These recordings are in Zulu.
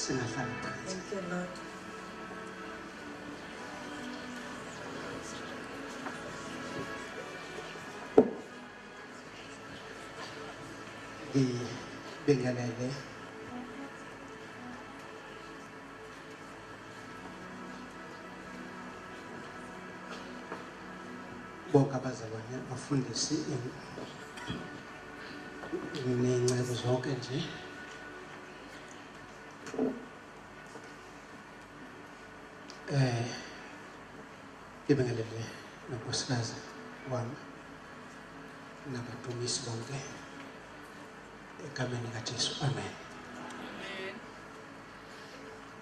Singahlala phansi. Thank you, Lord. Ngibingelele bonke abazalwane abafundisi ney'ncebo zonke nje. Ngibingelele nonkosikazi wami nabadumisi bonke egameni kaJesu, amen.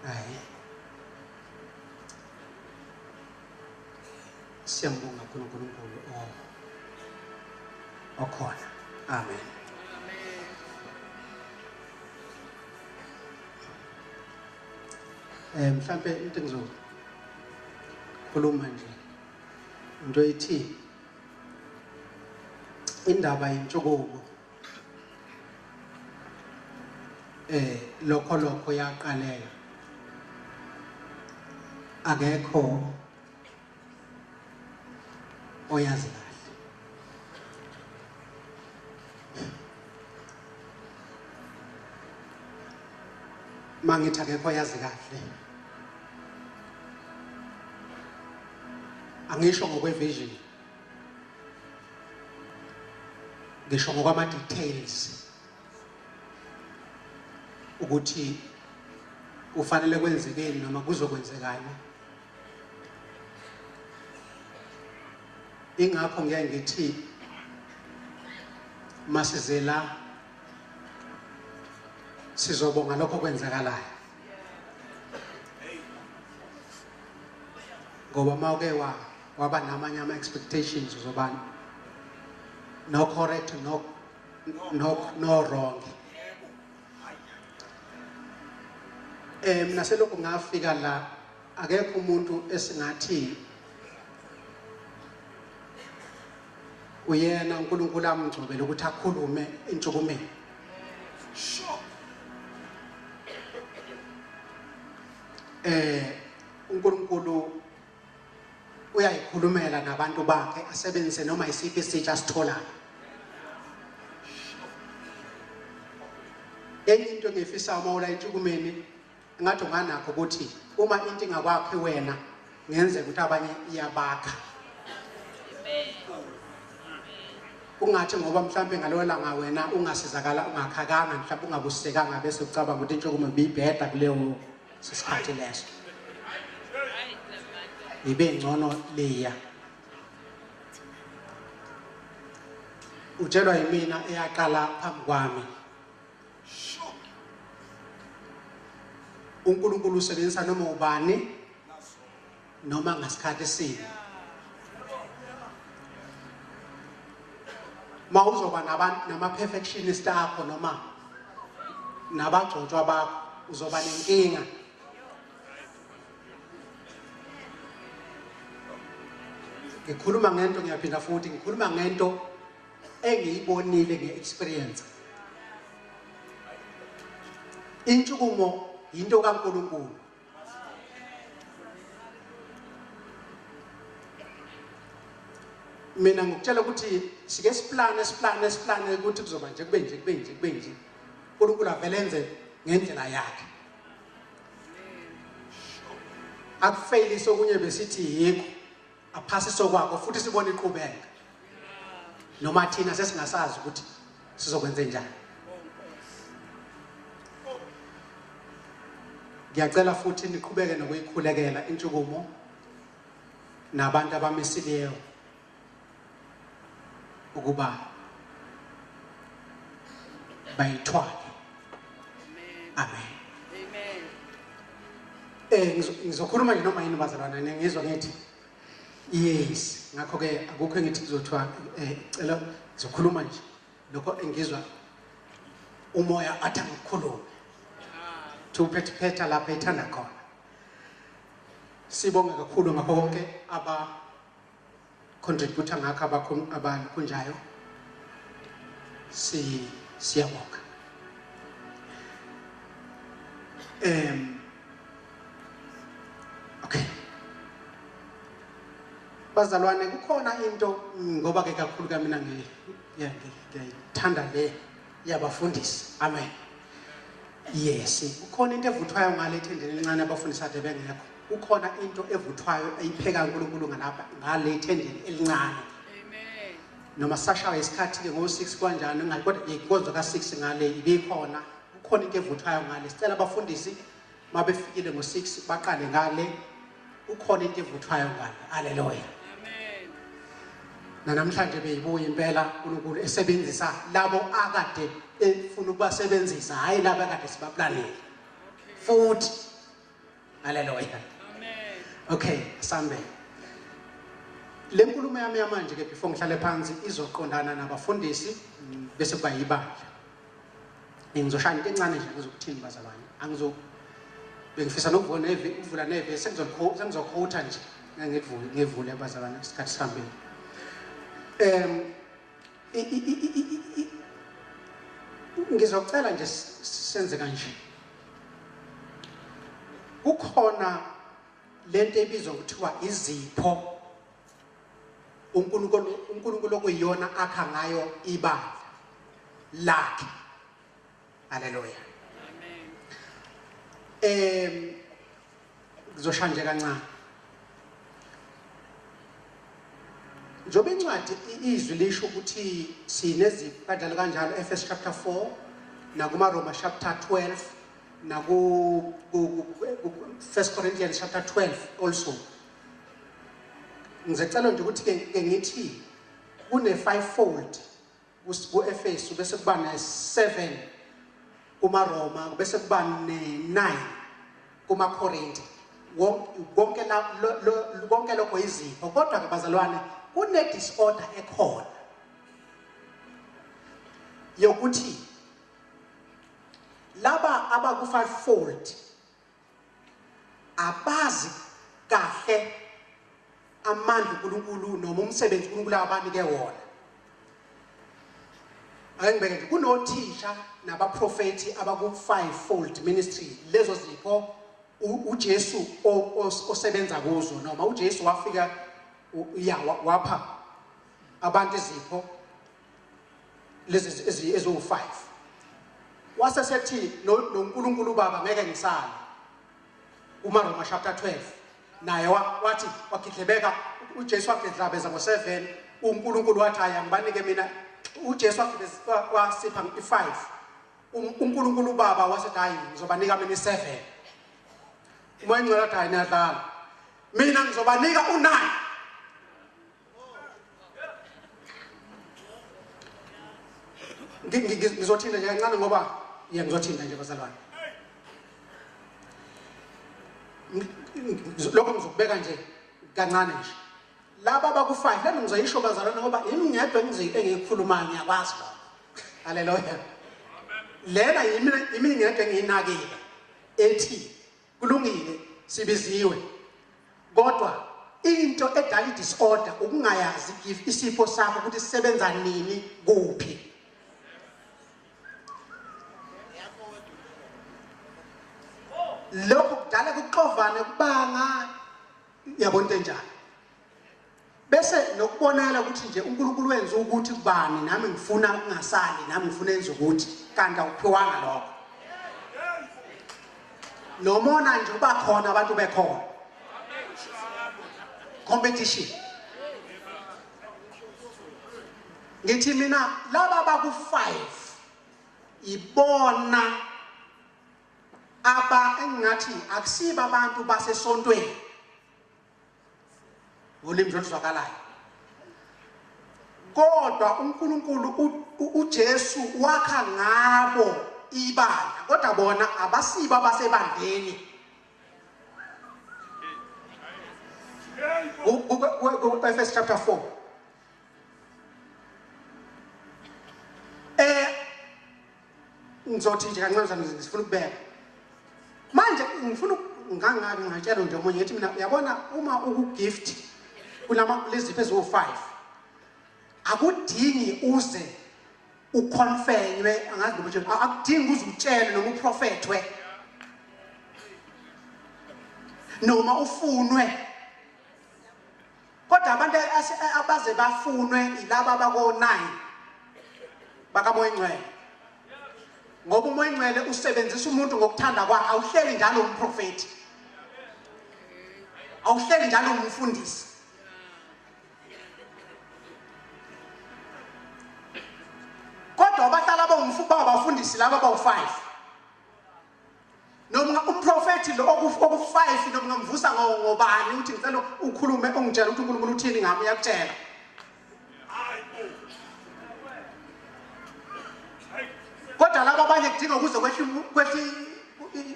Hayi, siyambonga uNkulunkulu okhona, amen. Mhlampe into engizokhuluma nje into ethi indaba yentshukumo lokho yaqaleka, akekho oyazi kahle. Mangithi akekho oyazi kahle, angisho ngokwe-vision, ngisho ngokwama-details ukuthi kufanele kwenzekeni noma kuzokwenzekani. Ingakho ngeke ngithi masizela sizobonga lokho kwenzakalayo, ngoba mawuke waba namanye ama-expectations uzobani no correct no wrong. Mina selokhu ngafika la akekho umuntu esingathi uyena uNkulunkulu amgcobele ukuthi akhulume entshukumeni. uNkulunkulu uyayikhulumela nabantu bakhe asebenzise noma isiphi isitsha asitholayo. Enye into engifisa uma entshukumeni ngathi unganakho ukuthi uma into ingakwakhe wena ngenze ukuthi abanye iyabakha. Ungathi ngoba mhlambe ngalowo langa wena ungasizakala ungakhakanga mhlambe ungabusekanga bese ucabanga ukuthi intshukumo ibibheda kuleyo sisikhathi leso. Ibe ngcono leya. Utshelwa yimina eyaqala phambi kwami. uNkulunkulu usebenzisa noma ubani noma ngasikhathi sini. Mawuzoba nama-perfectionist akho noma nabagcotshwa bakho uzoba nenkinga. Ngikhuluma ngento ngiyaphinda futhi ngikhuluma ngento engiyibonile nge-experience. Intshukumo into kaNkulunkulu. Mina ngikutshela ukuthi sike siplane ukuthi kuzoba nje kube nje. uNkulunkulu avele enze ngendlela yakhe. Akufeyili sokunye besithi yikho aphase sokwakho futhi sibone iqhubeka. Noma thina sesingasazi ukuthi sizokwenza njani. Ngiyacela futhi niqhubeke nokuyikhulekela intshukumo nabantu abamisileyo ukuba bayithwale. Amen. Ngizokhuluma nje noma yini bazalwane ngizwa ngithi yes, ngakho ke akukho engithi kuzothiwa cela ngizokhuluma nje lokho engizwa umoya athi ngikhulume. Tuphethe lapha ethanda khona. Sibonge kakhulu ngakho konke aba contributor ngakho abakhunjayo. Siyabonga. Okay. Bazalwane kukhona into ngoba ke kakhulu ka mina ngiyayithanda le yabafundisi. Amen. Yes, kukhona into evuthwayo ngale thendeni elincane abafundisi ade bengekho. Kukhona into evuthwayo ayipheka uNkulunkulu ngale thendeni elincane. Amen. Noma sashawa isikhathi ke ngo6 kanjani ngathi kodwa inkonzo ka6 ngale ibikhona. Kukhona into evuthwayo ngale. Sicela abafundisi mabefikile ngo6 baqale ngale. Kukhona into evuthwayo ngale. Haleluya. Namhlanje beyibuya impela uNkulunkulu esebenzisa labo akade efuna ukubasebenzisa hayi labo akade sibaplanele futhi haleluya. Amen. Okay, sambe le nkulumo yami manje ke before ngihlale phansi izoqondana nabafundisi bese kuba yibandla. Ngizoshaya into encane nje ngizokuthini bazalwane bengifisa ukuvula neve sengizokhotha nje ngivule bazalwane isikhathi sihambile. Ngizocela nje senze kanje. Kukhona lento ebizwa ukuthiwa izipho uNkulunkulu okuyiyona akha ngayo ibandla lakhe. Haleluya. Amen. Ngizoshaya nje kancane. Njobe incwadi izwi lisho ukuthi sinezipho kanjalo kanjalo Efeses chapter 4 nakuma Roma chapter 12 naku 1 Corinthians chapter 12 also. Ngizecela nje ukuthi ke ngithi kune fivefold ku Efeses bese kuba ne7 kuma Roma bese kuba ne9 kuma Korinthi. Konke lokho izipho kodwa ke bazalwane kune disorder ekhona yokuthi laba abaku fivefold abazi kahle amandla uNkulunkulu noma umsebenzi uNkulunkulu abanike wona. Angibeke nje kunothisha nabaprofeti abaku fivefold ministry lezo zipho uJesu osebenza kuzo noma uJesu wafika wapha abantu izipho lezi ezo5 wasesethi noNkulunkulu baba ngeke ngisale uma Roma chapter 12 naye wathi wakhidlebeka uJesu wakhidlabeza ngo7 uNkulunkulu wathi ayangibanike mina uJesu wasipha i5 uNkulunkulu baba wasethi hayi ngizobanika mina i7 uma ingcela hayi niyadlala mina ngizobanika u9. Ngizothinda nje kancane ngoba ngizothinda nje bazalwane. Lokho ngizokubeka nje kancane nje. Laba abaku5 lena ngizoyisho bazalwane ngoba yimi ngedwa engiyikhulumayo ngiyakwazi lo. Haleluya. Lena yimi ngedwa engiyinakile ethi kulungile sibiziwe. Kodwa into edala disorder ukungayazi isipho sakho ukuthi sisebenza nini kuphi. Lokho kudala kuxovana kubanga yabona into enjalo. Bese nokubonakala ukuthi nje uNkulunkulu wenza ukuthi kubani nami ngifuna ungasali nami ngifuna enze ukuthi kanti awuphiwanga lokho. Nomona nje uba khona abantu bekhona. Competition. Ngithi mina laba baku5 ibona aba engathi akusiba abantu basesontweni olimi lozwakalayo kodwa uNkulunkulu uJesu wakha ngabo ibandla kodwa bona abasiba basebandleni. Efeses chapter 4 ngizothi nje kancane ngifuna ukubeka manje ngifuna ngangabi ngatshela nje omunye ethi mina uyabona uma ukugift kulezipho ezo5 akudingi uze uconfenywe angazi ukuthi akudingi uze utshele noma uprofethwe noma ufunwe. Kodwa abantu abaze bafunwe ilaba bako-9 bakamoya ingcwele. Ngoba umoya ingcwele usebenzisa umuntu ngokuthanda kwakhe, awuhleli njalo umprofeti. Awuhleli njalo umfundisi. Kodwa abahlala bawabafundisi laba bawu-5. Noma umprofeti lo oku-5 noma ngamvusa ngobani uthi ngicela ukhulume ungitshela ukuthi uNkulunkulu uthini ngami uyakutshela. Kodwa laba abanye kudinga ukuze kwehle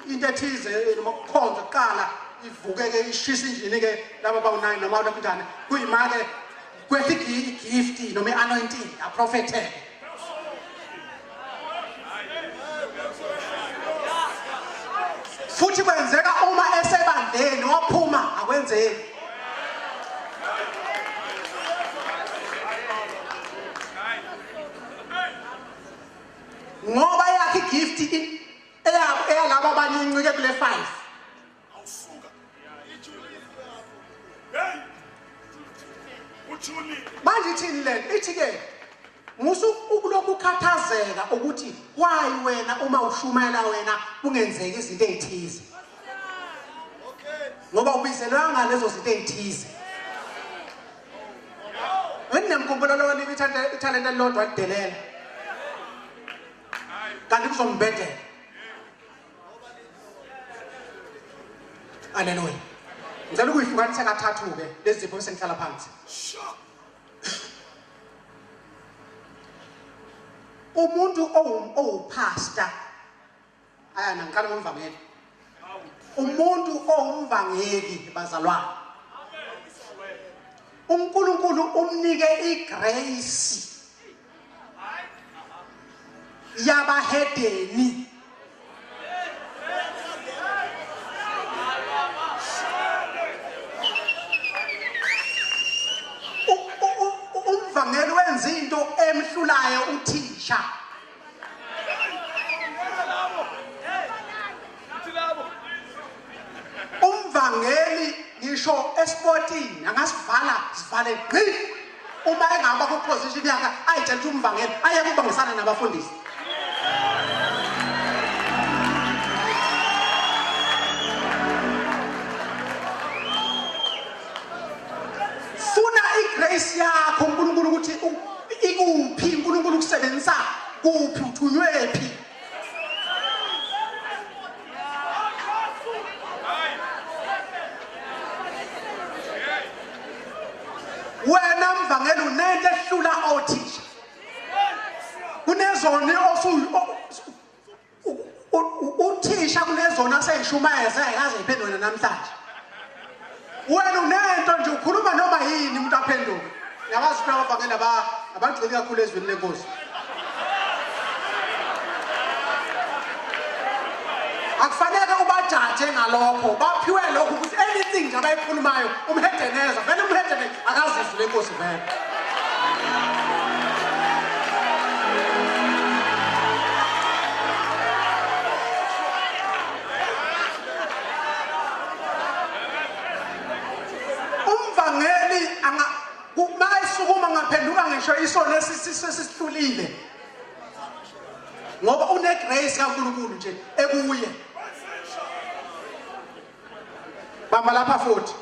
into ethize noma ukukhonza kuqala ivuke-ke ishisa injini-ke laba bawu-9 noma kanjani kuyima-ke kwehle igift noma i-anointing apropheteke. Futhi kwenzeka uma esebandleni waphuma akwenzeki. Ngoba yakhe igift eyalaba abanye incike kule 5. Awusuka. Uthuli. Manje ithini le? Ithi-ke musu ukulokhu ukhathazeka ukuthi why wena uma ushumayela wena kungenzeki izinto ezithize. Ngoba ubizelwanga lezo zinto ezithize. Nginemkhumbulo lo lithi ithalente lodwa lidelela. Kanti kuzombedela. Haleluya. Ngicela ukuyihlukanisa kathathu-ke lezi zipho sengihlala phansi. Umuntu owupastor ayana ngiqala ngomvangeli. Umuntu owumvangeli bazalwane. uNkulunkulu umnike igrace yabahedeni. Umvangeli wenza into emhlulayo uthisha. Umvangeli ngisho esportini angasivala sivale ngqi uma engaba ku position yakhe ayitshela ukuthi umvangeli ayeke ukubangisana nabafundisi. Funa igrace yakho uNkulunkulu ukuthi ikuphi uNkulunkulu kusebenzisa kuphi uthunywe phi. Wena mvangeli unento ehlula othisha. Kunezona uthisha kunezona aseyishumayeza ayikaze iphendule namhlanje. Wena unento nje ukhuluma noma yini umuntu aphenduke. Yabazi phela abavangeli abagcili kakhulu ezweni lenkosi. Akufanele ubajaje ngalokho baphiwe lokho ukuthi anything nje abayikhulumayo umhedeneza vele umhedene akazizwe lenkosi vele. Umvangeli mayisukuma ngaphenduka ngisho isona sesihlulile ngoba unegrace kaNkulunkulu nje ekuye. Bamba lapha futhi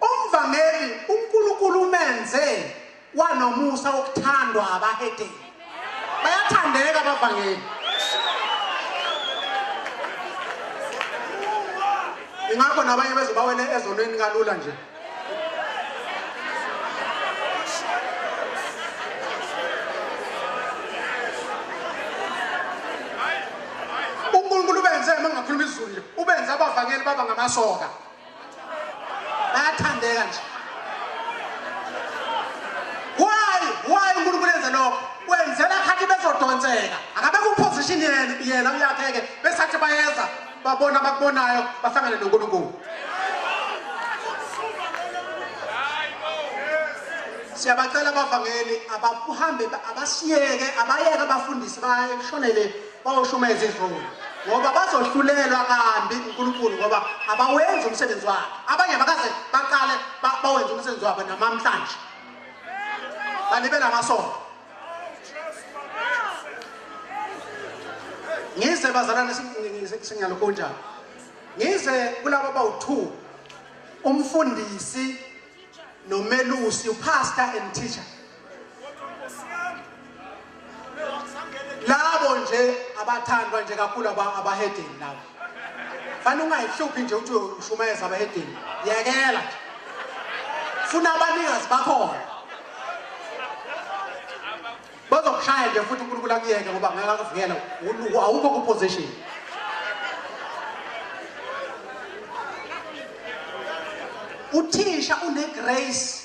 umvangeli uNkulunkulu umenze wanomusa wokuthandwa abahedeni. Bayathandeka abavangeli. Ingakho nabanye bezobawele ezonweni kalula nje. uNkulunkulu benze mangakhuluma isiZulu nje ubenze abavangeli baba ngamasoka. Bayathandeka nje. Why uNkulunkulu enze lokho? Wenzela khathi bezodonseka. Akabe ku position yena uyakheke besathi bayeza babona abakubonayo bahlangane noNkulunkulu. Siyabacela abavangeli abahambe abasiyeke abayeke abafundisi bayeshonele bayoshumeza izulu ngoba bazohlulelwa kambi uNkulunkulu ngoba abawenzi umsebenzi wakhe. Abanye abakaze baqale bawenza umsebenzi wabo namhlanje. Balibela amasonto. Ngize bazalana singiyalokho njalo. Ngize kulabo bawu2 umfundisi nomelusi, pastor and teacher. Labo nje abathandwa nje kakhulu abahedini labo. Fanele ungayihluphi nje uthi ushumayeza abahedini. Yekela. Funa abanikazi bakhona. Bazokushaya nje futhi uNkulunkulu akuyeke ngoba ngeke akuvikela awukho ku position. Uthisha une grace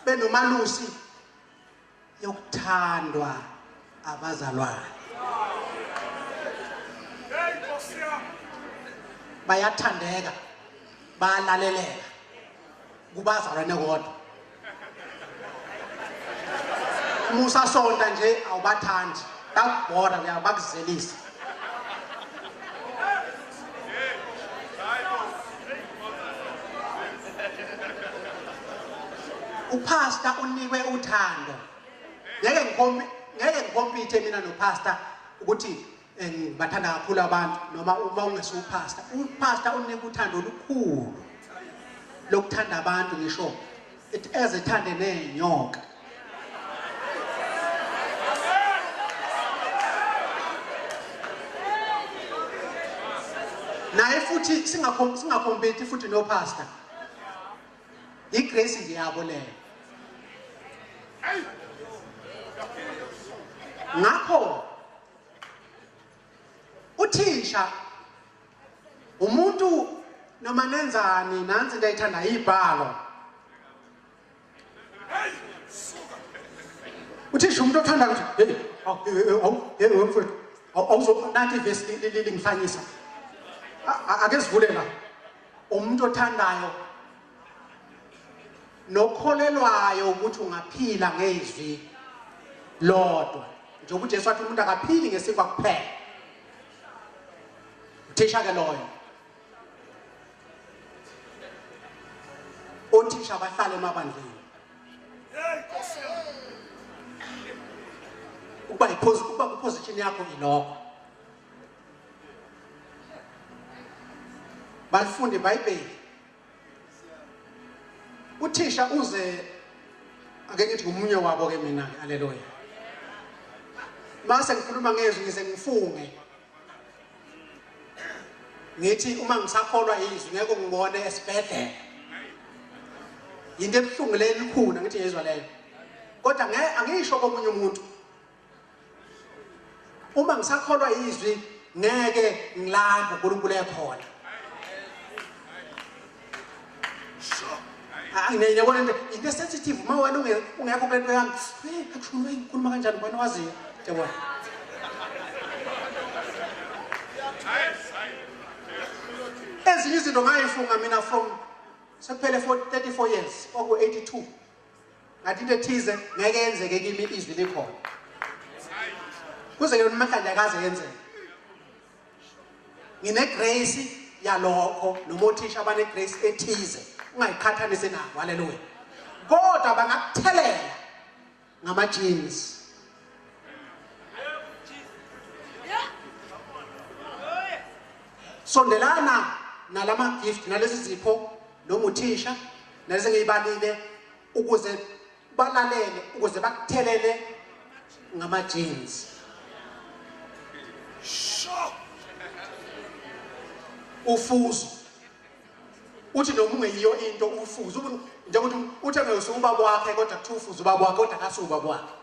benomalusi yokuthandwa abazalwane. Bayathandeka, bayalaleleka kubazalwane kodwa. Musa sonta nje awubathandi, bakubhora bakuzelisa. Upastor unikwe uthando. Ngeke ngikompete mina nopastor ukuthi bathanda kakhulu abantu noma uma ungese upastor. Upastor unikwe uthando olukhulu lokuthanda abantu ngisho ezethande nenyoka. Naye futhi singakompete futhi no pastor. Igrace ngiyabo leyo. Ngakho uthisha umuntu noma nenzani nansi ndayithanda ibhalo. Uthisha umuntu othanda ukuthi hey mfowethu awuzo nathi verse lingifanyisa. Ake sivule la. Umuntu othandayo nokholelwayo ukuthi ungaphila ngezwi lodwa. Njengoba uJesu wathi umuntu akaphili ngesinkwa kuphela. Uthisha ke loyo. Othisha bahlale emabandleni. Uba iposition yakho ilokho. Balifunde iBhayibheli. Uthisha uze ake ngithi umunye wabo ke mina haleluya. Mase ngikhuluma ngezwi ngize ngifunge. Ngithi uma ngisakholwa izwi ngeke ngibone esibhedlela. Into ebuhlungu le likhuna ngithi ngezwe leyo. Kodwa angisho komunye umuntu. Uma ngisakholwa izwi ngeke ngilapho uNkulunkulu ekhona. Ngiyabona into sensitive uma wena ungekho kwento yami akushunwe ngikhuluma kanjani ubona waziyo yabona. Ezinye izinto ngayifunga mina from sekuphele 34 years oku 82 ngathi into ethize ngeke yenzeke kimi izwi likhona kuze ke namhlanje akaze yenzeke. Ngine grace yalokho noma uthisha abane grace ethize ungayiqhathanise nabo haleluya. Kodwa bangakuthelela ngama genes. Sondelana nalama gift nalezi zipho noma uthisha nalezi ngiyibalile ukuze balalele ukuze bakuthelele ngama genes. Ufuzo uthi noma ungeyiyo into ufuzo njengokuthi uthe ngiyosubaba wakhe kodwa kuthi ufuzo ubaba wakhe kodwa akasubaba wakhe.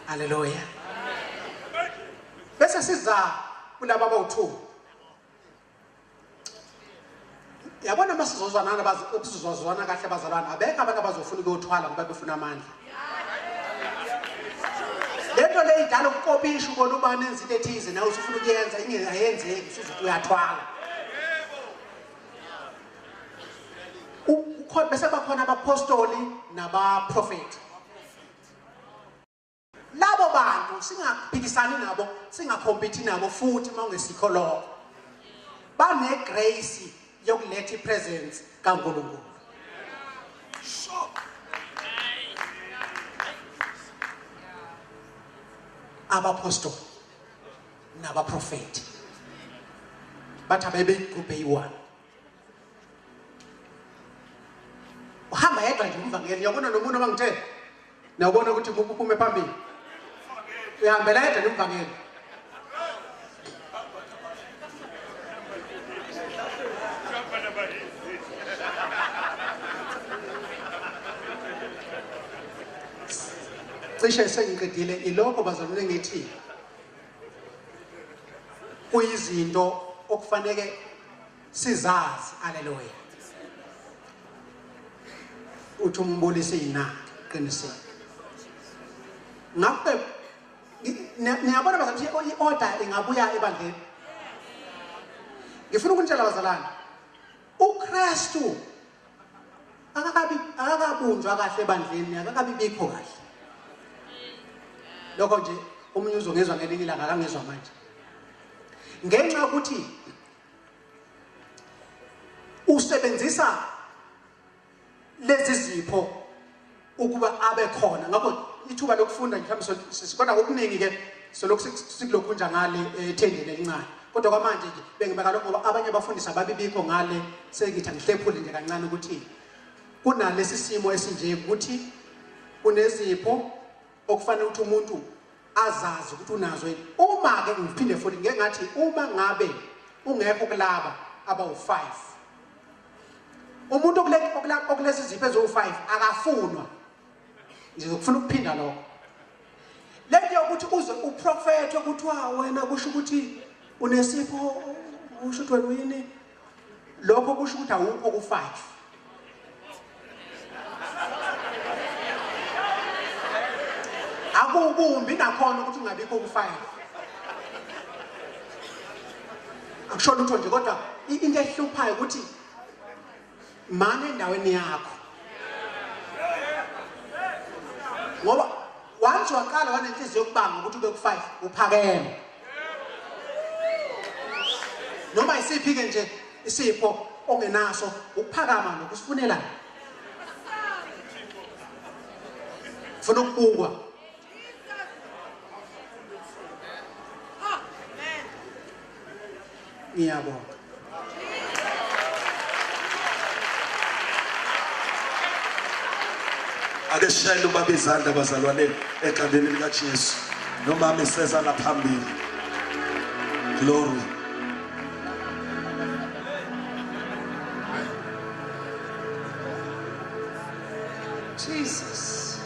Haleluya. Bese siza kulabo abawu2. Yabona masizozwana abazozwana kahle abazalwana abekho abantu abazofuna ukuyothwala ngoba befuna amandla. Lento le idala ukukopisha ubona ubani enza into ethize nawe usufuna ukuyenza ingayenzeki usuze uyathwala. bese bakhona abapostoli nabaprofeti. Labo bantu singaphikisani nabo, singakhompete nabo futhi mawungesikho lokho. Bane grace yokuletha ipresence kaNkulunkulu. Sure. Abapostoli nabaprofeti bathi abebe igroup eyi-1. Uhamba yedwa nje umvangeli, uyabona nomuntu abangithe nawubona ukuthi kuphume phambili, uyahambela yedwa nomvangeli. Cishe sengiqedile ilokho bazalwane ngithi kuyizinto okufanele sizazi. Haleluya. Uthi umbulise yina qinisile. Ngakho niyabona bazalwane i-order ingabuya ebandleni. Ngifuna ukunitshela bazalwane, uKristu akakabunjwa kahle ebandleni, akakabi bikho kahle. Lokho nje umunye uzongezwa ngelinye ilanga akangezwa manje. Ngenxa ukuthi usebenzisa lezi zipho ukuba abe khona. Ngakho ithuba lokufunda mhlawumbe sikhona okuningi ke solokhu sikulokhunja ngale ethendeni elincane. Kodwa kwamanje nje bengibeka lokho ngoba abanye abafundisi ababibikho ngale sengithi ngihlephule nje kancane ukuthi kunalesi simo esinje ukuthi kunezipho okufanele ukuthi umuntu azazi ukuthi unazo. Uma ke ngiphinde futhi ngeke ngathi uma ngabe ungekho kulaba abawu5, umuntu okulezi zipho ezo5 akafunwa. Ngizokufuna ukuphinda lokho. Lento yokuthi uze uprofete ukuthi wena kusho ukuthi unesipho, usho ukuthi wena uyini, lokho kusho ukuthi awukho ku5. Akukumbi nakhona ukuthi ungabikho ku5. Akusho lutho nje, kodwa into ehluphayo ukuthi mane endaweni yakho. Ngoba once waqala wanenhliziyo yokubanga ukuthi ube ku5 uphakeme. Noma isiphi ke nje isipho ongenaso ukuphakama nokusifunela. Ufuna ukubukwa. Ngiyabonga. Ake shayele ubaba izandla bazalwane egameni lika Jesu. Nomama eseza la phambili. Glory. Jesus.